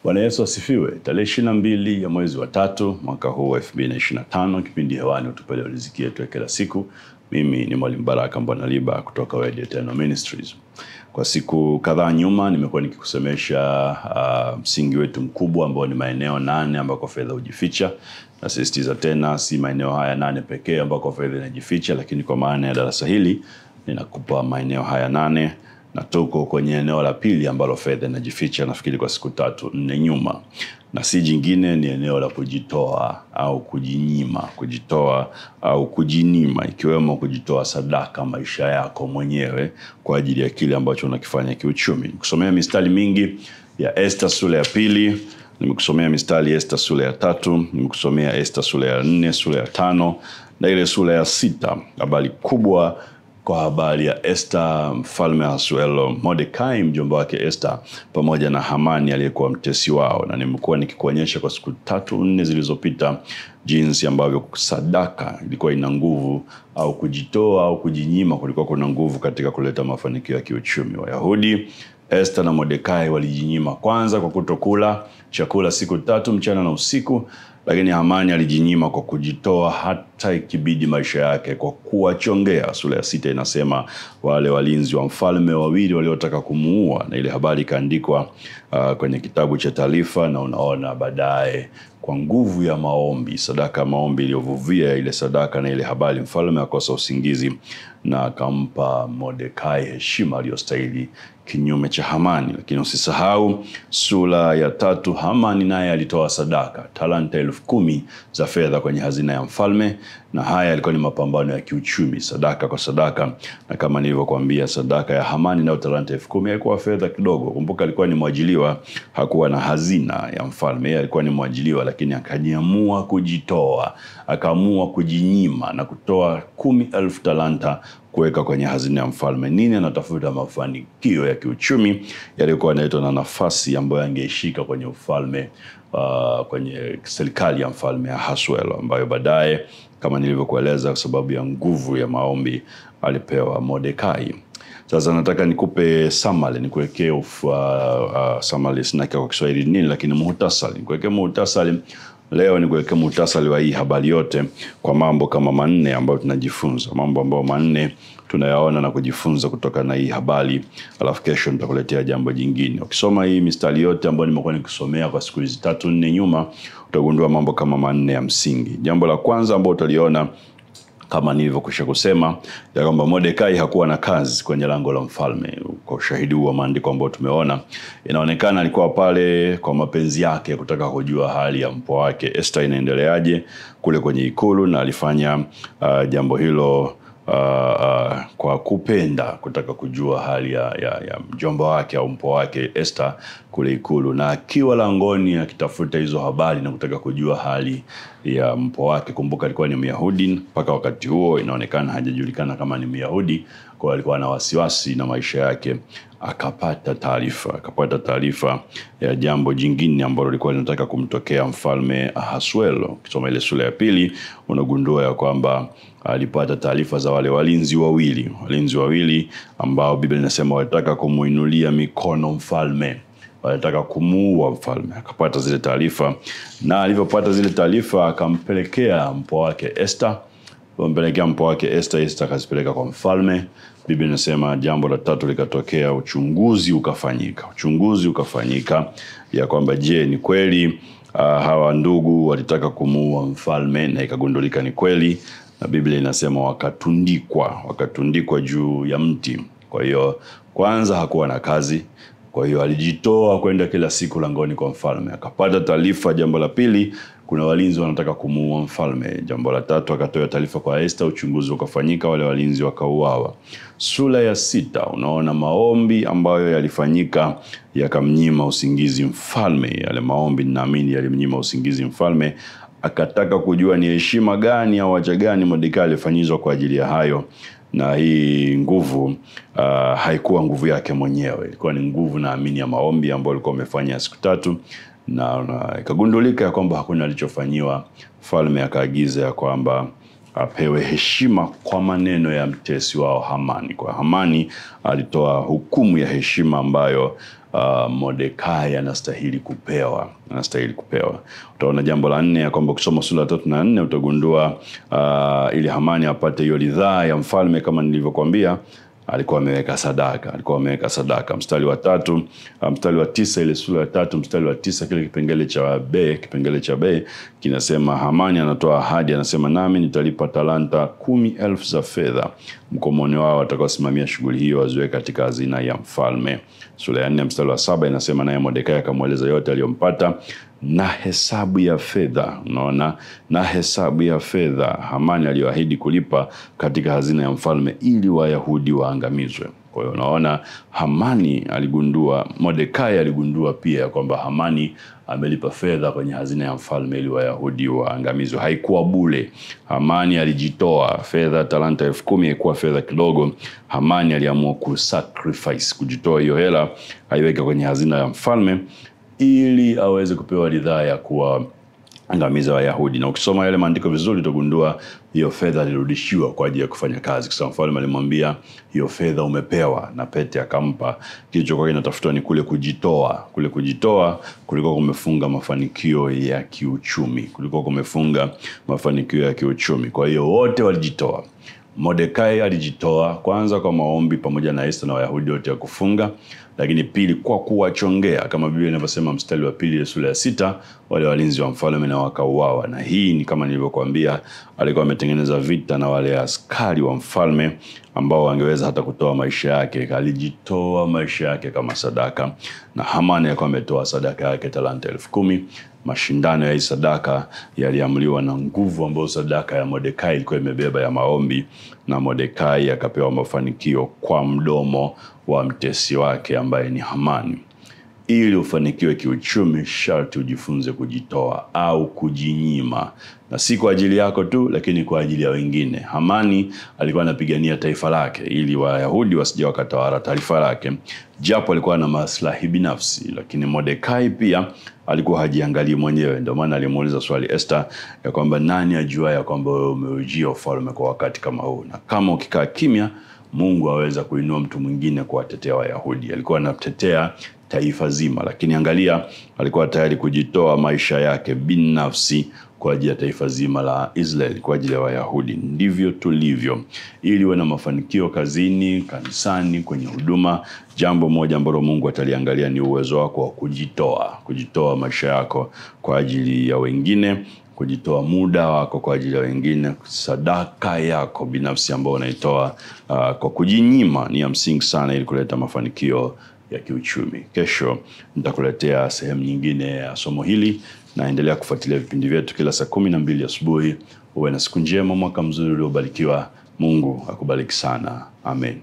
Bwana Yesu asifiwe. Tarehe 22 ya mwezi wa 3 mwaka huu wa 2025, kipindi hewani Utupele Riziki Yetu ya kila siku. Mimi ni Mwalimu Baraka Mbonaliba kutoka Word Eternal Ministries. Kwa siku kadhaa nyuma nimekuwa nikikusemesha msingi wetu mkubwa ambao ni maeneo 8 ambako fedha hujificha. Nasisitiza tena, si maeneo haya 8 pekee ambako fedha inajificha, lakini kwa maana ya darasa hili ninakupa maeneo haya 8. Na tuko kwenye eneo la pili ambalo fedha inajificha, nafikiri kwa siku 3-4 nyuma. Na si jingine, ni eneo la kujitoa au kujinyima, kujitoa au kujinima, ikiwemo kujitoa sadaka maisha yako mwenyewe kwa ajili ya kile ambacho unakifanya kiuchumi. Nikusomea mistari mingi ya Esther sura ya 2, nimekusomea mistari ya Esther sura ya 3, nimekusomea Esther sura ya 4, sura ya 5 na ile sura ya 6. Habari kubwa kwa habari ya Esther, mfalme Ahasuero, Mordekai mjomba wake Esther, pamoja na Hamani aliyekuwa mtesi wao. Na nimekuwa nikikuonyesha kwa siku 3-4 zilizopita jinsi ambavyo sadaka ilikuwa ina nguvu, au kujitoa au kujinyima kulikuwa kuna nguvu katika kuleta mafanikio ya kiuchumi. Wayahudi, Esther na Mordekai walijinyima kwanza kwa kutokula chakula siku 3 mchana na usiku, lakini Hamani alijinyima kwa kujitoa hata ikibidi maisha yake kwa kuwachongea. Sura ya 6 inasema wale walinzi wa mfalme wawili waliotaka kumuua, na ile habari ikaandikwa kwenye kitabu cha taarifa. Na unaona baadaye kwa nguvu ya maombi, sadaka maombi iliyovuvia ile sadaka na ile habari, mfalme akosa usingizi na akampa Mordekai heshima aliyostahili kinyume cha Hamani. Lakini usisahau sura ya 3, Hamani naye alitoa sadaka talanta 10,000 za fedha kwenye hazina ya mfalme, na haya yalikuwa ni mapambano ya kiuchumi, sadaka kwa sadaka. Na kama nilivyokuambia, sadaka ya Hamani na talanta 10,000 haikuwa fedha kidogo. Kumbuka alikuwa ni mwajiliwa, hakuwa na hazina ya mfalme, yeye alikuwa ni mwajiliwa, lakini akajiamua kujitoa, akaamua kujinyima na kutoa 10,000 talanta kuweka kwenye hazina ya mfalme. Nini? Anatafuta mafanikio ya kiuchumi yaliokuwa yanaletwa na nafasi ambayo angeishika kwenye ufalme, kwenye serikali ya mfalme Ahasuero, ambayo baadaye kama nilivyokueleza kwa sababu ya nguvu ya maombi alipewa Mordekai. Sasa nataka nikupe summary, nikuwekee summary, sina kwa Kiswahili nini, lakini muhtasari. Nikuwekee muhtasari leo, nikuwekee muhtasari wa hii habari yote kwa mambo kama 4 ambayo tunajifunza, mambo ambayo 4 tunayaona na kujifunza kutoka na hii habari. Alafu kesho nitakuletea jambo jingine. Ukisoma hii mistari yote ambayo nimekuwa nikisomea kwa siku hizi 3-4 nyuma, utagundua mambo kama 4 ya msingi. Jambo la kwanza ambalo utaliona, kama nilivyokwisha kusema, ya kwamba Mordekai hakuwa na kazi kwenye lango la mfalme. Kwa ushahidi wa maandiko ambao tumeona, inaonekana alikuwa pale kwa mapenzi yake, kutaka kujua hali ya mpwa wake Esther inaendeleaje kule kwenye ikulu, na alifanya jambo hilo kwa kupenda, kutaka kujua hali ya mjomba wake au mpwa wake Esther kule ikulu, na akiwa langoni akitafuta hizo habari na kutaka kujua hali ya mpwa wake. Kumbuka alikuwa ni Myahudi, mpaka wakati huo inaonekana hajajulikana kama ni Myahudi, kwa alikuwa na wasiwasi na maisha yake. Akapata taarifa ya jambo jingine ambalo lilikuwa linataka kumtokea mfalme Ahasuero. Ukisoma ile sura ya 2 unagundua ya kwamba alipata taarifa za wale walinzi wawili ambao Biblia inasema walitaka kumuinulia mikono mfalme, walitaka kumuua mfalme. Akapata zile taarifa, na alipopata zile taarifa akampelekea mpwa wake Esther. Esther akazipeleka kwa mfalme. Biblia inasema jambo la 3 likatokea, uchunguzi ukafanyika ya kwamba je, ni kweli hawa ndugu walitaka kumuua mfalme, na ikagundulika ni kweli. Na Biblia inasema wakatundikwa juu ya mti. Kwa hiyo kwanza hakuwa na kazi, kwa hiyo alijitoa kwenda kila siku langoni kwa mfalme. Akapata taarifa, jambo la 2, kuna walinzi wanataka kumuua mfalme. Jambo la 3, akatoa taarifa kwa Esther, uchunguzi ukafanyika, wale walinzi wakauawa. Sura ya 6 unaona maombi ambayo yalifanyika yakamnyima usingizi mfalme. Yale maombi naamini yalimnyima usingizi mfalme. Akataka kujua ni heshima gani au wacha gani Mordekai alifanyizwa kwa ajili ya hayo. Na hii nguvu haikuwa nguvu yake mwenyewe, ilikuwa ni nguvu naamini ya maombi ambayo alikuwa amefanya siku 3, na ikagundulika ya kwamba hakuna alichofanyiwa. Mfalme akaagiza ya kwamba apewe heshima kwa maneno ya mtesi wao Hamani. Kwa Hamani alitoa hukumu ya heshima ambayo Mordekai anastahili kupewa. Utaona jambo la 4 ya kwamba kusoma sura 3 na 4 utagundua ili Hamani apate hiyo ridhaa ya mfalme, kama nilivyokuambia, alikuwa ameweka sadaka. Mstari wa 9 ile sura ya 3 mstari wa 9 kile kipengele cha B kinasema Hamani anatoa ahadi, anasema nami nitalipa talanta 10,000 za fedha mkomoni wao watakaosimamia shughuli hiyo waziweke katika hazina ya mfalme. Sura ya 4 mstari wa 7 inasema naye Mordekai akamweleza yote aliyompata na hesabu ya fedha. Unaona, na hesabu ya fedha Hamani aliyoahidi kulipa katika hazina ya mfalme ili Wayahudi waangamizwe. Kwa hiyo unaona, Mordekai aligundua pia kwamba Hamani amelipa fedha kwenye hazina ya mfalme ili Wayahudi waangamizwe. Haikuwa bure. Hamani alijitoa. Fedha talanta 10,000 haikuwa fedha kidogo. Hamani aliamua kusacrifice, kujitoa hiyo hela aiweke kwenye hazina ya mfalme ili aweze kupewa ridhaa ya kuangamiza Wayahudi. Na ukisoma yale maandiko vizuri utagundua hiyo fedha ilirudishiwa kwa ajili ya kufanya kazi. Kwa sababu mfalme alimwambia hiyo fedha umepewa, na pete akampa. Kilichokuwa kinatafutwa ni kule kujitoa. Kule kujitoa kulikuwa kumefunga mafanikio ya kiuchumi. Kwa hiyo wote walijitoa. Mordekai alijitoa kwanza kwa maombi pamoja na Esther na Wayahudi wote ya kufunga, lakini pili kwa kuwachongea, kama Biblia inavyosema mstari wa 2 sura ya 6, wale walinzi wa mfalme na wakauawa. Na hii ni kama nilivyokuambia, alikuwa ametengeneza vita na wale askari wa mfalme ambao wangeweza hata kutoa maisha yake. Alijitoa maisha yake kama sadaka, na Hamani alikuwa ametoa sadaka yake talanta 10,000. Mashindano ya hii sadaka yaliamliwa na nguvu ambayo sadaka ya Mordekai ilikuwa imebeba ya maombi, na Mordekai akapewa mafanikio kwa mdomo wa mtesi wake ambaye ni Hamani. Ili ufanikiwe kiuchumi, sharti ujifunze kujitoa au kujinyima, na si kwa ajili yako tu, lakini kwa ajili ya wengine. Hamani alikuwa anapigania taifa lake ili Wayahudi wasije wakatawala taifa lake, japo alikuwa na maslahi binafsi. Lakini Mordekai pia alikuwa hajiangalii mwenyewe. Ndio maana alimuuliza swali Esther ya kwamba nani ajua ya kwamba wewe umeujia ufalme kwa wakati kama huu, na kama ukikaa kimya Mungu aweza kuinua mtu mwingine kuwatetea Wayahudi. Alikuwa anatetea taifa zima, lakini angalia, alikuwa tayari kujitoa maisha yake binafsi kwa ajili ya taifa zima la Israeli, kwa ajili ya Wayahudi. Ndivyo tulivyo. Ili uwe na mafanikio kazini, kanisani, kwenye huduma, jambo moja ambalo Mungu ataliangalia ni uwezo wako wa kujitoa maisha yako kwa ajili ya wengine, kujitoa muda wako kwa ajili ya wengine. Sadaka yako binafsi ambayo unaitoa kwa kujinyima ni ya msingi sana ili kuleta mafanikio ya kiuchumi. Kesho nitakuletea sehemu nyingine ya somo hili, na endelea kufuatilia vipindi vyetu kila saa 12 asubuhi. Uwe na siku njema, mwaka mzuri uliobarikiwa. Mungu akubariki sana. Amen.